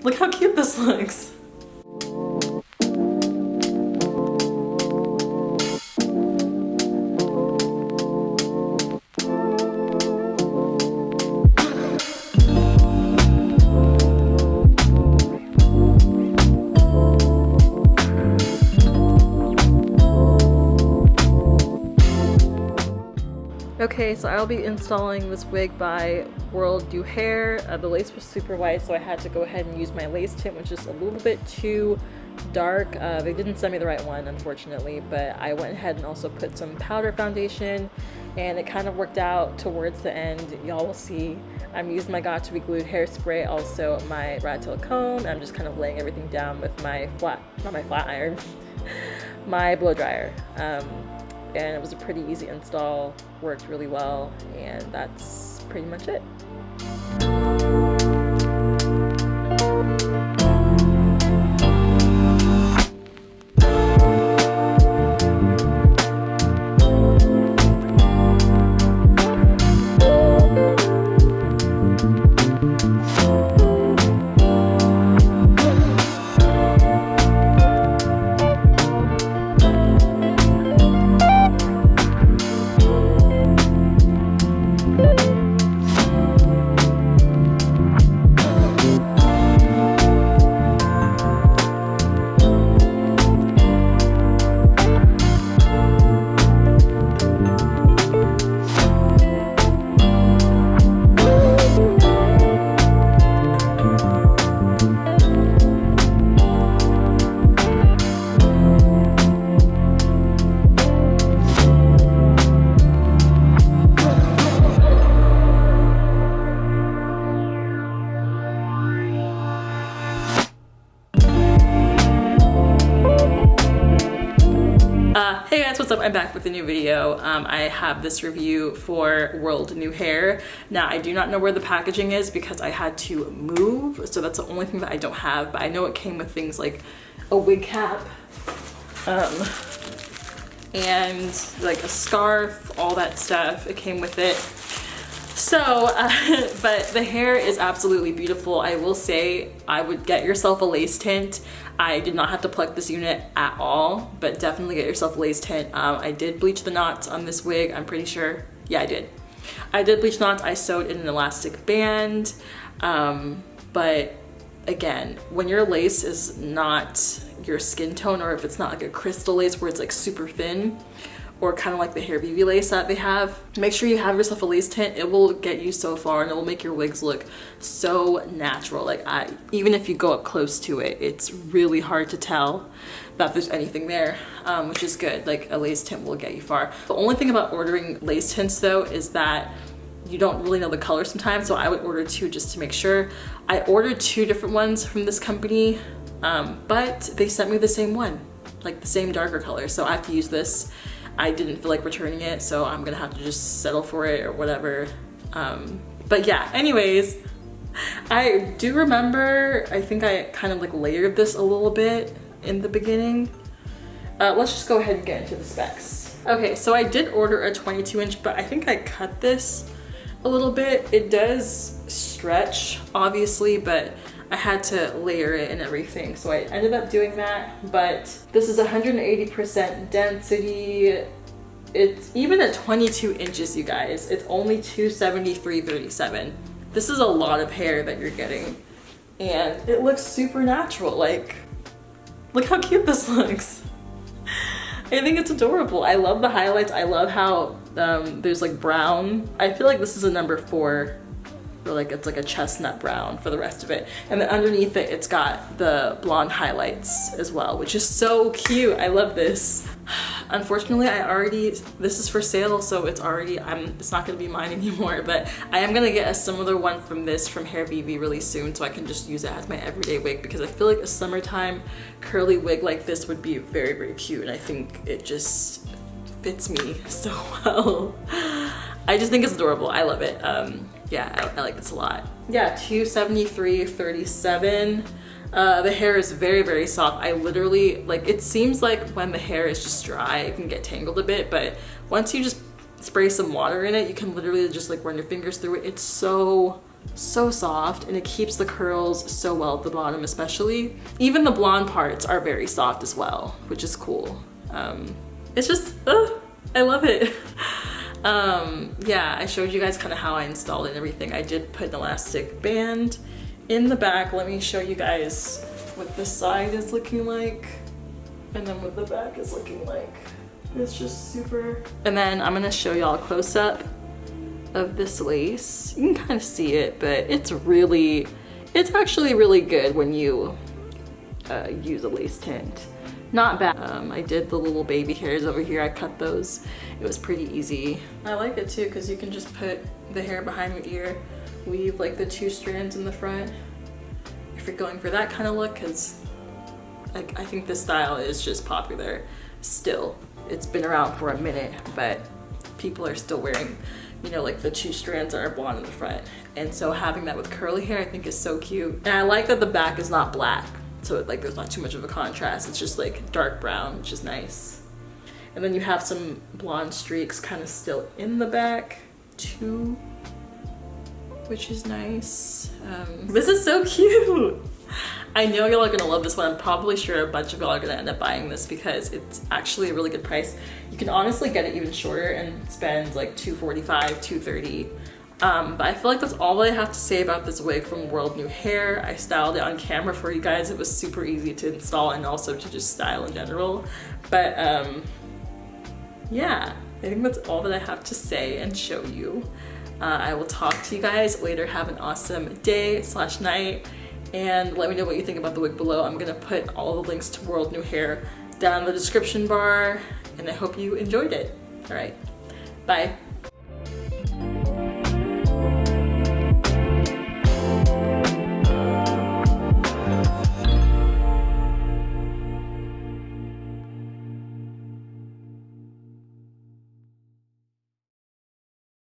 Look how cute this looks. Okay, so I'll be installing this wig by WorldNewHair. The lace was super white, so I had to go ahead and use my lace tint, which is a little bit too dark. They didn't send me the right one, unfortunately, but I went ahead and also put some powder foundation, and it kind of worked out towards the end. Y'all will see. I'm using my Got To Be Glued hairspray, also my rat tail comb. I'm just kind of laying everything down with my my blow dryer. And it was a pretty easy install, worked really well, and that's pretty much it. Hey guys, what's up? I'm back with a new video. I have this review for WorldNewHair. Now, I do not know where the packaging is because I had to move, so that's the only thing that I don't have, but I know it came with things like a wig cap, and like a scarf, all that stuff. It came with it. So, but the hair is absolutely beautiful. I will say I would get yourself a lace tint. I did not have to pluck this unit at all, but definitely get yourself a lace tint. I did bleach the knots on this wig, I'm pretty sure. Yeah, I did. I did bleach knots. I sewed in an elastic band. But again, when your lace is not your skin tone, or if it's not like a crystal lace where it's like super thin, or kind of like the Hair BB lace that they have, make sure you have yourself a lace tint. It will get you so far, and it will make your wigs look so natural. Like, even if you go up close to it, it's really hard to tell that there's anything there, which is good. Like, a lace tint will get you far. The only thing about ordering lace tints though is that you don't really know the color sometimes, so I would order two just to make sure. I ordered two different ones from this company, but they sent me the same one, like the same darker color, so I have to use this. I didn't feel like returning it, so I'm gonna have to just settle for it or whatever. But yeah, anyways, I do remember, I think I kind of like layered this a little bit in the beginning. Let's just go ahead and get into the specs. Okay, so I did order a 22-inch, but I think I cut this a little bit. It does stretch, obviously, but I had to layer it and everything, so I ended up doing that. But this is 180% density. It's even at 22 inches, you guys. It's only $273.37. This is a lot of hair that you're getting, and it looks super natural. Like, look how cute this looks. I think it's adorable. I love the highlights. I love how there's like brown. I feel like this is a number 4. Or like it's like a chestnut brown for the rest of it, and then underneath it it's got the blonde highlights as well, which is so cute. I love this. Unfortunately, this is for sale, so it's not gonna be mine anymore, but I am gonna get a similar one from Hair BB really soon, so I can just use it as my everyday wig, because I feel like a summertime curly wig like this would be very, very cute, and I think it just fits me so well. I just think it's adorable. I love it. Yeah, I like this a lot. Yeah, $273.37. The hair is very, very soft. I literally, like, it seems like when the hair is just dry, it can get tangled a bit, but once you just spray some water in it, you can literally just like run your fingers through it. It's so so soft, and it keeps the curls so well at the bottom especially. Even the blonde parts are very soft as well, which is cool. It's just, I love it. Yeah, I showed you guys kind of how I installed it and everything. I did put an elastic band in the back. Let me show you guys what this side is looking like, and then what the back is looking like. It's just super. And then I'm gonna show y'all a close-up of this lace. You can kind of see it, but it's actually really good when you use a lace tint. Not bad. I did the little baby hairs over here. I cut those. It was pretty easy. I like it too because you can just put the hair behind your ear, weave like the 2 strands in the front if you're going for that kind of look, because like I think this style is just popular still. It's been around for a minute, but people are still wearing, you know, like the 2 strands that are blonde in the front. And so having that with curly hair I think is so cute. And I like that the back is not black. So like there's not too much of a contrast. It's just like dark brown, which is nice. And then you have some blonde streaks kind of still in the back too, which is nice. This is so cute. I know y'all are gonna love this one. I'm probably sure a bunch of y'all are gonna end up buying this because it's actually a really good price. You can honestly get it even shorter and spend like $245, $230. But I feel like that's all I have to say about this wig from WorldNewHair. I styled it on camera for you guys. It was super easy to install and also to just style in general. But yeah, I think that's all that I have to say and show you. I will talk to you guys later. Have an awesome day/night. And let me know what you think about the wig below. I'm gonna put all the links to WorldNewHair down in the description bar. And I hope you enjoyed it. All right, bye.